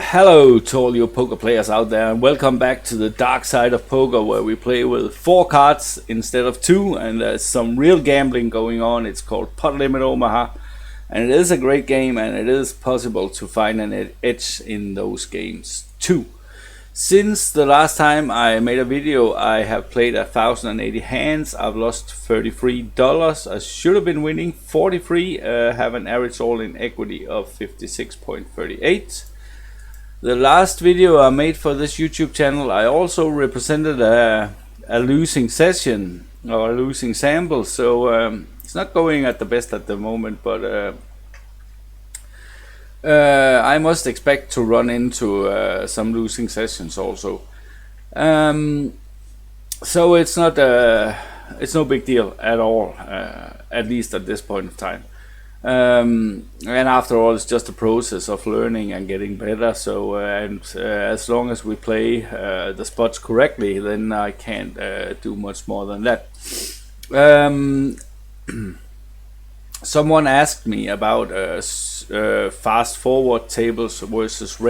Hello to all you poker players out there, and welcome back to the dark side of poker, where we play with 4 cards instead of 2, and there's some real gambling going on. It's called Limit Omaha, and it is a great game, and it is possible to find an edge in those games too. Since the last time I made a video, I have played 1,080 hands. I've lost $33. I should have been winning 43. Have an average all-in equity of 56.38. The last video I made for this YouTube channel, I also represented a losing session or a losing sample, so it's not going at the best at the moment, but I must expect to run into some losing sessions also. So it's no big deal at all, at least at this point of time. And after all, it's just a process of learning and getting better. So as long as we play the spots correctly, then I can't do much more than that. Someone asked me about fast forward tables versus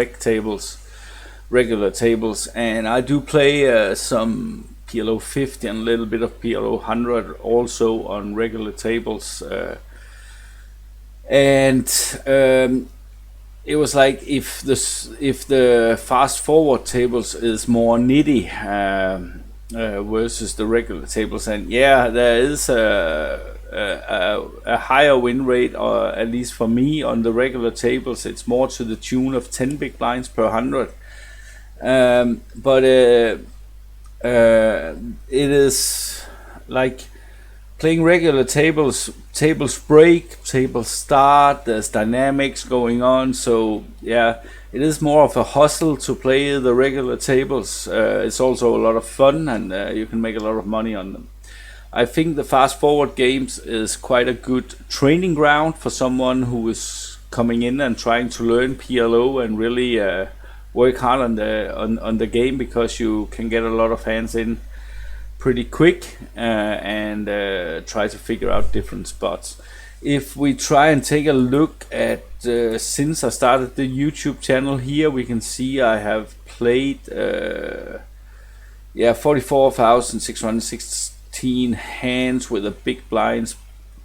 regular tables, and I do play some PLO 50 and a little bit of PLO 100 also on regular tables. And it was like if the fast forward tables is more nitty versus the regular tables, and yeah, there is a higher win rate, or at least for me on the regular tables, it's more to the tune of 10 big blinds per 100. But it is like playing regular tables break, tables start, there's dynamics going on, so yeah, it is more of a hustle to play the regular tables. It's also a lot of fun, and you can make a lot of money on them. I think the fast forward games is quite a good training ground for someone who is coming in and trying to learn PLO and really work hard on the game, because you can get a lot of hands in pretty quick and try to figure out different spots. If we try and take a look at since I started the YouTube channel here, we can see I have played 44,616 hands with a big blinds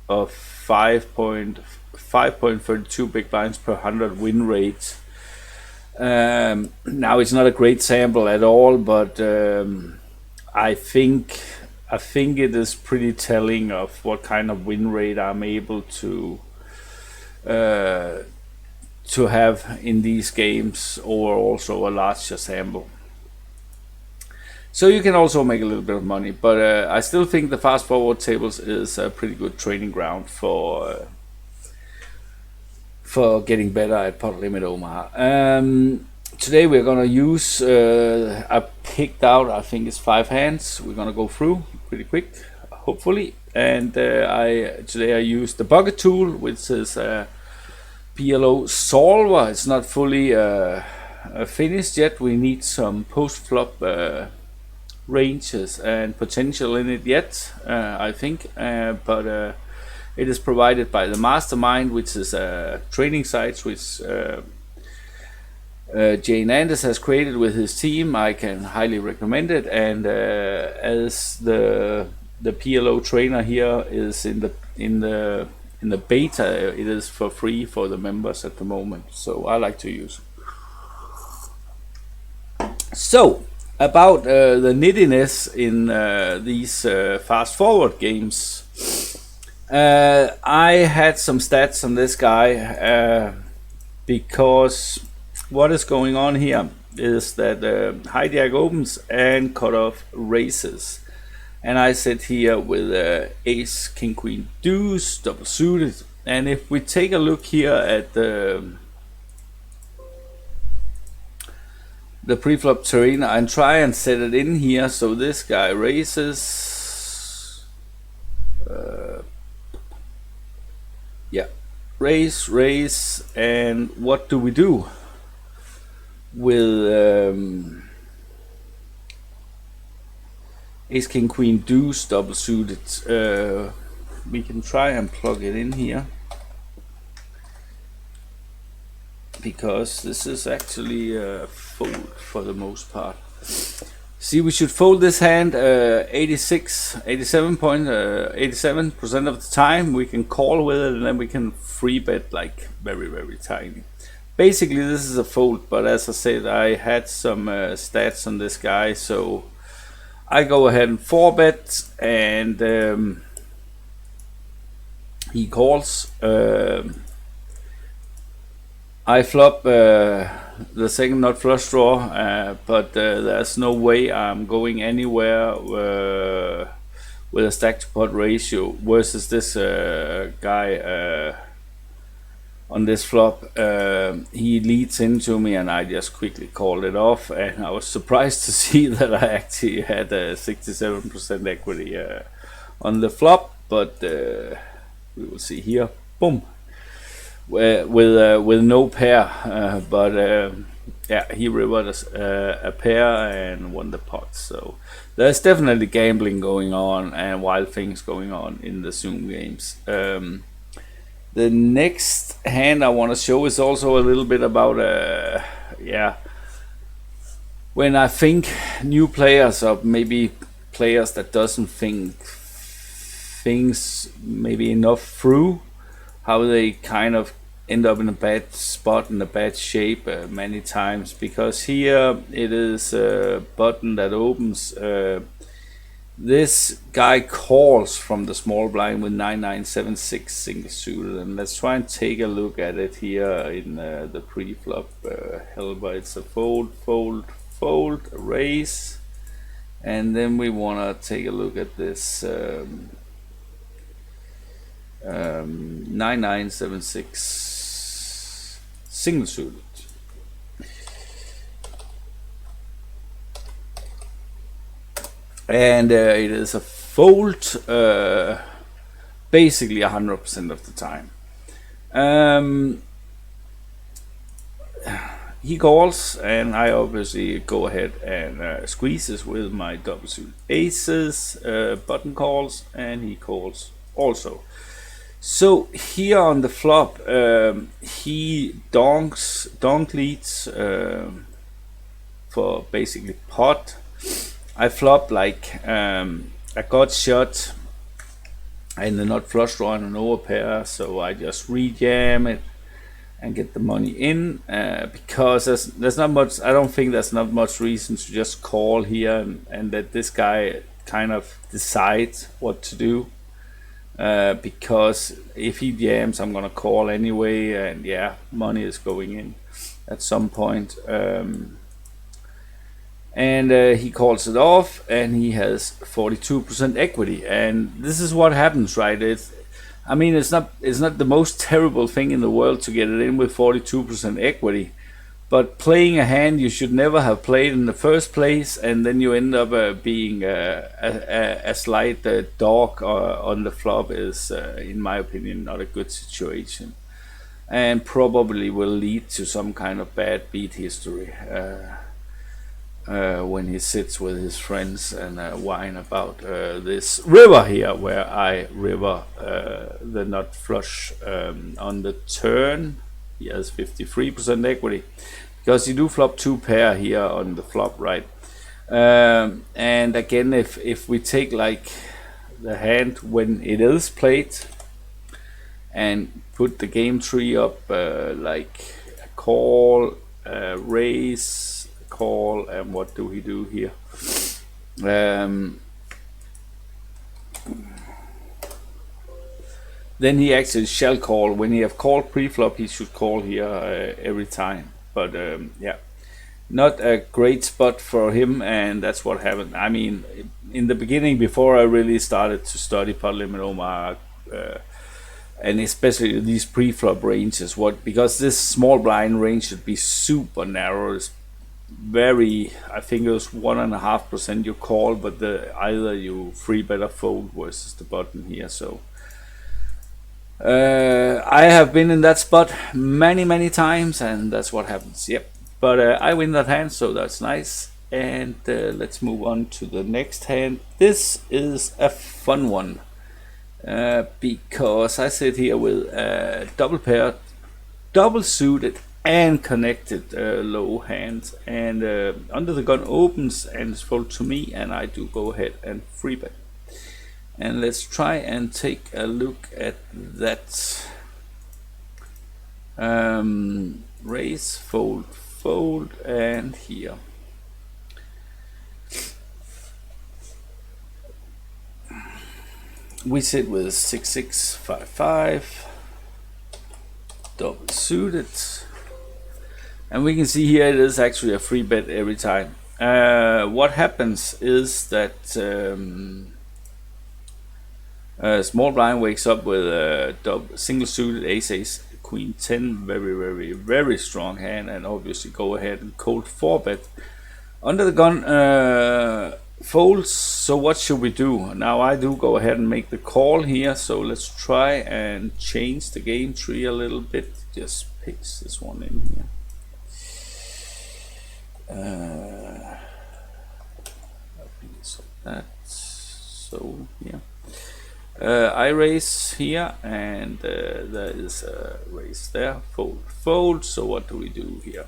of 5.32 big blinds per 100 win rate. Now it's not a great sample at all, but I think it is pretty telling of what kind of win rate I'm able to have in these games, or also a larger sample. So you can also make a little bit of money, but I still think the fast forward tables is a pretty good training ground for getting better at Pot Limit Omaha. Today we're gonna use, I picked out, I think it's 5 hands. We're gonna go through pretty quick, hopefully. And today I used the bucket tool, which is a PLO solver. It's not fully finished yet. We need some post-flop ranges and potential in it yet, I think. But it is provided by the Mastermind, which is a training site which Jane Anders has created with his team. I can highly recommend it, and as the PLO trainer here is in the beta, it is for free for the members at the moment, so I like to use it. So about the nittiness in these fast forward games, I had some stats on this guy, because what is going on here is that high jack opens and cut off races, and I sit here with ace, king, queen, deuce, double suited. And if we take a look here at the pre-flop terrain and try and set it in here, so this guy raises, raise, and what do we do with ace, king, queen, deuce, double suited? We can try and plug it in here. because this is actually a fold for the most part. See, we should fold this hand 87% of the time. We can call with it, and then we can free bet like very, very tiny. Basically, this is a fold, but as I said, I had some stats on this guy, so I go ahead and 4-bet, and he calls. I flop the second nut flush draw, but there's no way I'm going anywhere with a stack to pot ratio versus this guy on this flop. He leads into me, and I just quickly called it off, and I was surprised to see that I actually had a 67% equity on the flop, but we will see here. Boom. With no pair, but yeah, he rivered a pair and won the pot. So there's definitely gambling going on and wild things going on in the Zoom games. The next hand I want to show is also a little bit about when I think new players, or maybe players that doesn't think things maybe enough through, how they kind of end up in a bad spot, in a bad shape many times, because here it is a button that opens. This guy calls from the small blind with 9976 single suited, and let's try and take a look at it here in the pre-flop helper. It's a fold, a raise, and then we want to take a look at this 9976 single suited. And it is a fold basically 100% of the time. He calls, and I obviously go ahead and squeezes with my double suit aces. Button calls, and he calls also. So here on the flop, he donk leads for basically pot. I flop like a gut shot and the nut flush draw and an overpair, so I just rejam it and get the money in, because there's not much. I don't think there's not much reason to just call here and let this guy kind of decide what to do. Because if he jams, I'm gonna call anyway, and yeah, money is going in at some point. And he calls it off, and he has 42% equity, and this is what happens, right? It's not the most terrible thing in the world to get it in with 42% equity, but playing a hand you should never have played in the first place, and then you end up being a slight dog on the flop is, in my opinion, not a good situation, and probably will lead to some kind of bad beat history when he sits with his friends and whine about this river here, where I river the nut flush on the turn. He has 53% equity, because you do flop two pair here on the flop, right? And again, if we take like the hand when it is played and put the game tree up, like a call, raise, call, and what do we do here? Then he actually shall call. When he have called pre-flop, he should call here every time. But yeah, not a great spot for him, and that's what happened. I mean, in the beginning, before I really started to study pot Limit Omaha, and especially these pre-flop ranges, because this small blind range should be super narrow. It's very, I think it was 1.5% you call, but either you free bet or fold versus the button here. So I have been in that spot many times, and that's what happens. Yep. But I win that hand, so that's nice. And let's move on to the next hand. This is a fun one, because I sit here with a double pair, double suited and connected low hand, and under the gun opens and is folded to me, and I do go ahead and free bet. And let's try and take a look at that. Raise, fold, fold, and here. We sit with 6-6-5-5, double suited, and we can see here it is actually a free bet every time. What happens is that small blind wakes up with a double, single suited ace, queen 10, very strong hand, and obviously go ahead and cold 4-bet. Under the gun folds, so what should we do? Now I do go ahead and make the call here, so let's try and change the game tree a little bit. Just paste this one in here. So yeah. I raise here, and there is a raise there, fold, fold. So what do we do here?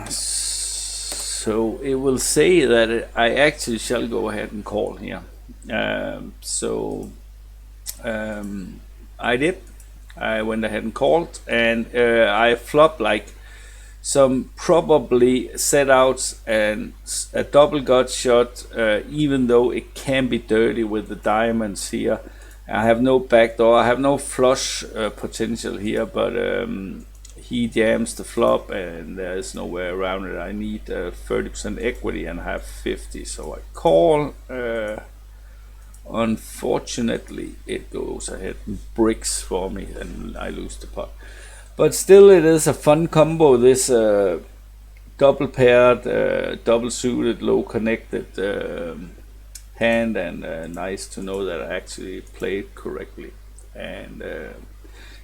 So it will say that I actually shall go ahead and call here. I did. I went ahead and called, and I flopped like some probably set outs and a double gut shot, even though it can be dirty with the diamonds here. I have no backdoor, I have no flush potential here, but he jams the flop and there is no way around it. I need 30% equity and I have 50, so I call. Unfortunately, it goes ahead and bricks for me and I lose the pot. But still, it is a fun combo, this double paired, double suited, low connected hand, and nice to know that I actually played correctly. And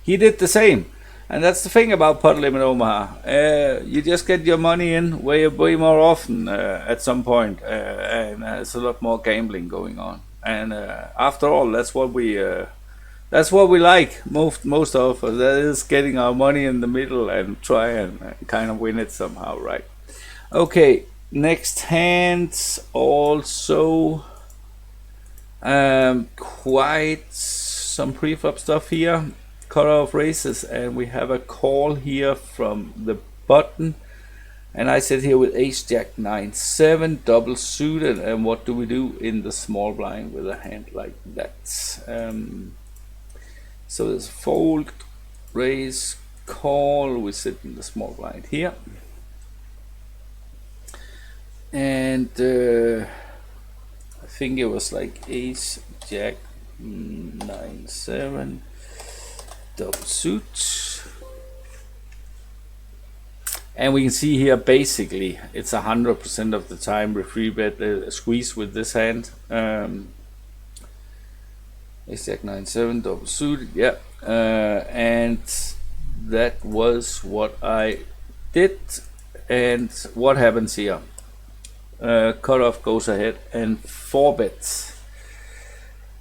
he did the same. And that's the thing about Pot Limit Omaha. You just get your money in way more often at some point, and there's a lot more gambling going on. And after all, that's what we like most of us. That is getting our money in the middle and try and kind of win it somehow, right? Okay, next hand also quite some preflop stuff here. Cut off races, and we have a call here from the button, and I sit here with ace jack 9-7 double suited. And what do we do in the small blind with a hand like that? So there's fold, raise, call. We sit in the small blind here, and I think it was like ace jack 9-7 double suit, and we can see here basically it's 100% of the time we free bet squeeze with this hand. Ace jack 9-7 double suited, yeah, and that was what I did. And what happens here? Cutoff goes ahead and 4-bets.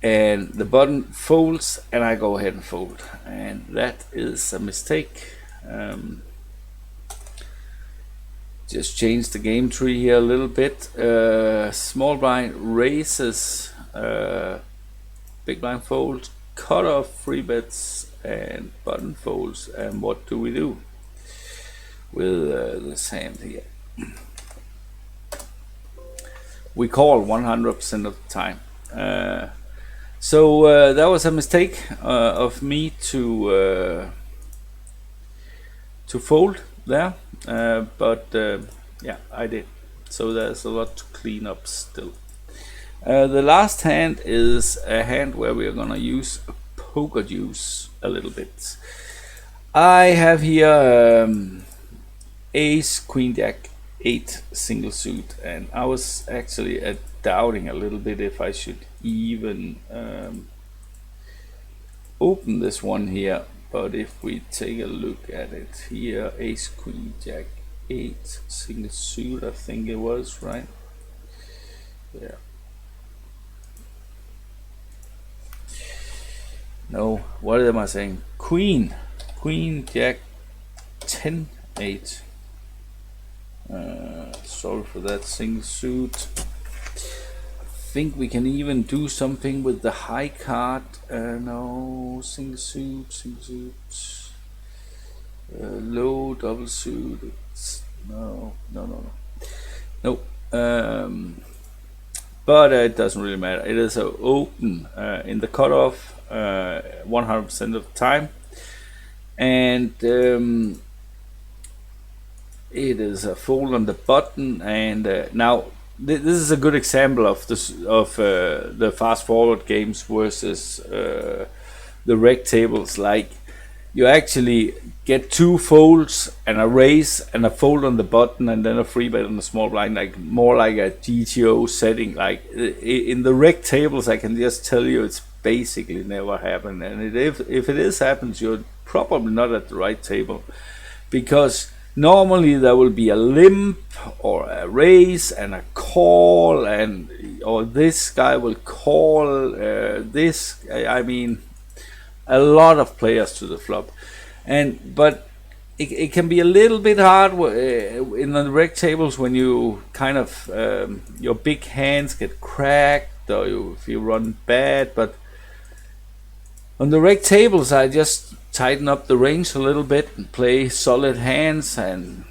And the button folds, and I go ahead and fold, and that is a mistake. Just change the game tree here a little bit. Small blind raises, big blind folds, cut off 3-bets, and button folds. And what do we do with this hand here? We call 100% of the time. So that was a mistake of me to fold there, but yeah, I did. So there's a lot to clean up still. The last hand is a hand where we are gonna use poker juice a little bit. I have here ace, queen, jack, 8 single suit, and I was actually doubting a little bit if I should even open this one here. But if we take a look at it here, ace, queen, jack, 8 single suit, I think it was, right? Yeah. No, what am I saying? Queen. Queen, Jack, 10, 8. Sorry for that single suit. Think we can even do something with the high card. No, single suit, low double suit. No. But it doesn't really matter. It is open in the cutoff 100% of the time, and it is a fold on the button. And now this is a good example of the fast forward games versus the rec tables. Like, you actually get two folds and a raise and a fold on the button and then a free bet on the small blind, like more like a GTO setting. Like in the rec tables, I can just tell you it's basically never happened. And if it is happens, you're probably not at the right table, because normally there will be a limp or a raise and a call, or this guy will call this. I mean, a lot of players to the flop, but it can be a little bit hard in the rec tables when you kind of your big hands get cracked, or if you run bad. But on the rec tables, I just tighten up the range a little bit and play solid hands, and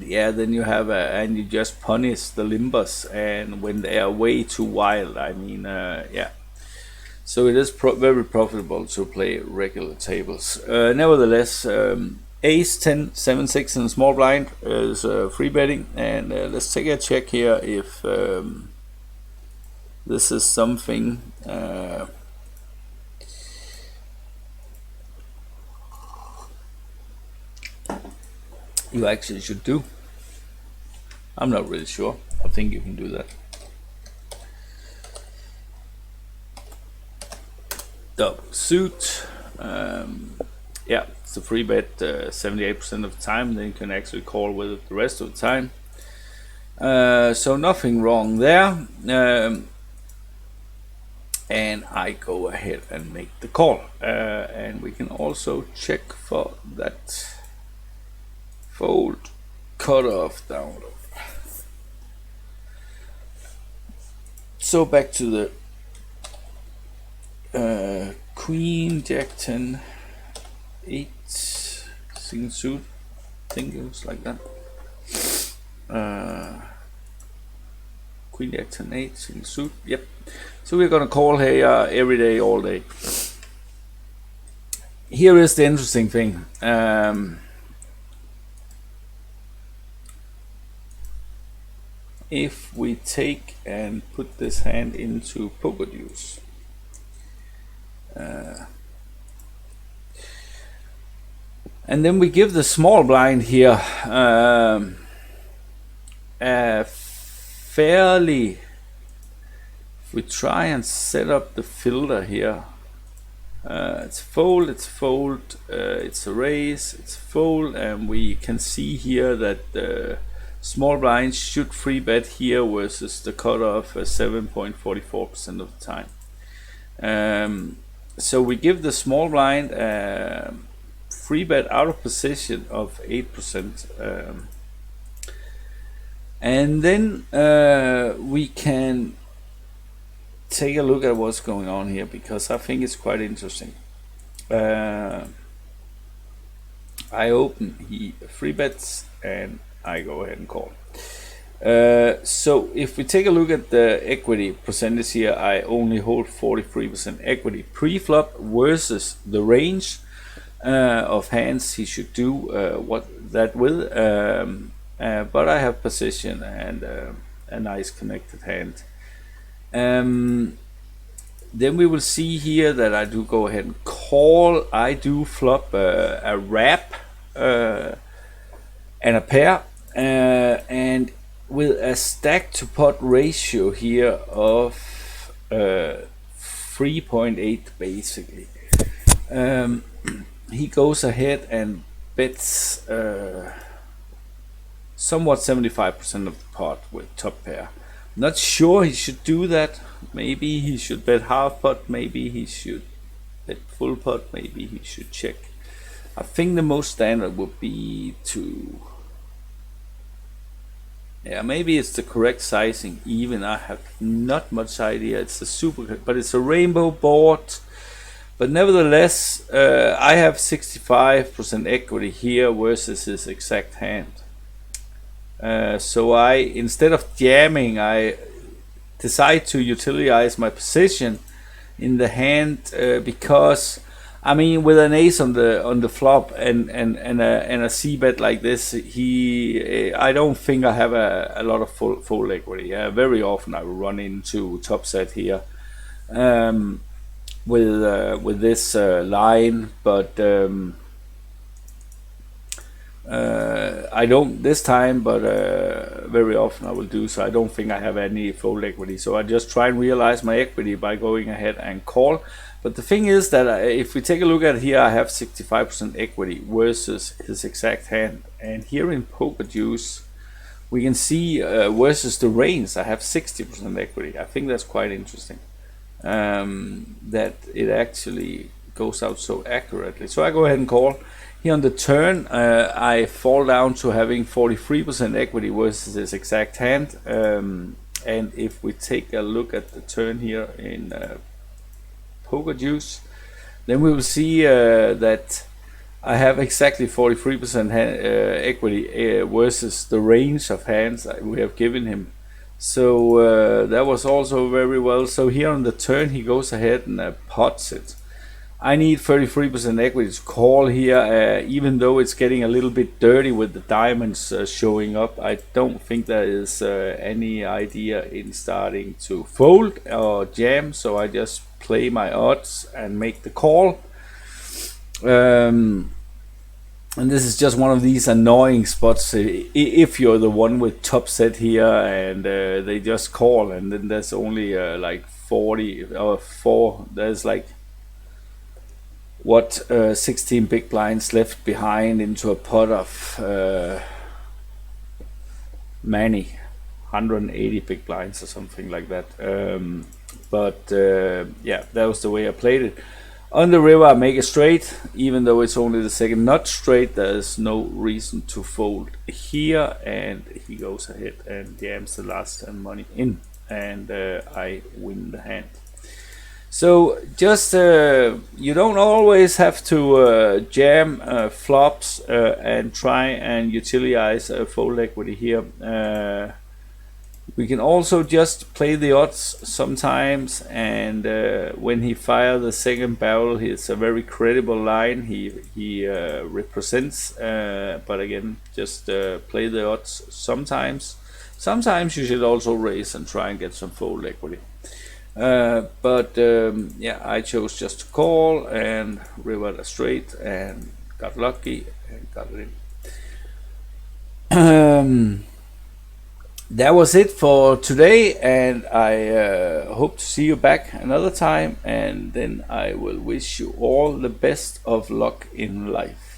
yeah, then you have and you just punish the limbers, and when they are way too wild. I mean, yeah. So it is very profitable to play regular tables. Nevertheless, Ace 10 7 6 in small blind is free betting, and let's take a check here if this is something you actually should do. I'm not really sure. I think you can do that. Double suit. Yeah, it's a free bet 78% of the time. Then you can actually call with it the rest of the time. So nothing wrong there. And I go ahead and make the call. And we can also check for that fold cutoff down. So back to the Queen, Jack 10, 8, single suit. I think it was like that. Queen, Jack 10, 8, single suit. Yep. So we're gonna call here every day, all day. Here is the interesting thing. If we take and put this hand into poker deuce, and then we give the small blind here fairly. If we try and set up the filter here, it's fold, it's a raise, it's fold, and we can see here that the small blind should free bet here versus the cutoff 7.44% of the time. So we give the small blind free bet out of position of 8%, and then we can take a look at what's going on here, because I think it's quite interesting. I open, he free bets, and I go ahead and call. So if we take a look at the equity percentage here, I only hold 43% equity pre-flop versus the range of hands he should do what that with. But I have position and a nice connected hand. Then we will see here that I do go ahead and call. I do flop a wrap and a pair, and with a stack to pot ratio here of 3.8 basically. He goes ahead and bets somewhat 75% of the pot with top pair. Not sure he should do that. Maybe he should bet half pot. Maybe he should bet full pot. Maybe he should check. I think the most standard would be to, yeah, maybe it's the correct sizing. Even I have not much idea. It's a super, but it's a rainbow board. But nevertheless, I have 65% equity here versus his exact hand. So I, instead of jamming, I decide to utilize my position in the hand, because I mean, with an ace on the flop and a c bet like this, I don't think I have a lot of full equity. Very often I will run into top set here, with this line, but I don't this time, but very often I will do so. I don't think I have any full equity, so I just try and realize my equity by going ahead and call. But the thing is that if we take a look at here, I have 65% equity versus his exact hand, and here in Poker Juice we can see versus the range I have 60% equity. I think that's quite interesting, that it actually goes out so accurately. So I go ahead and call. Here on the turn, I fall down to having 43% equity versus his exact hand. And if we take a look at the turn here in Poker Juice, then we will see that I have exactly 43% equity versus the range of hands we have given him. So that was also very well. So here on the turn, he goes ahead and pots it. I need 33% equity to call here, even though it's getting a little bit dirty with the diamonds showing up. I don't think there is any idea in starting to fold or jam, so I just play my odds and make the call. And this is just one of these annoying spots if you're the one with top set here and they just call, and then there's only like 40 or 4, there's like 16 big blinds left behind into a pot of many 180 big blinds or something like that. Yeah, that was the way I played it. On the river I make a straight, even though it's only the second not straight. There's no reason to fold here, and he goes ahead and jams the last money in, and I win the hand. So just you don't always have to jam flops and try and utilize fold equity here. We can also just play the odds sometimes, and when he fires the second barrel, it's a very credible line he represents. But again, just play the odds sometimes. Sometimes you should also raise and try and get some fold equity. Yeah, I chose just to call and river a straight and got lucky and got it in. That was it for today, and I hope to see you back another time, and then I will wish you all the best of luck in life.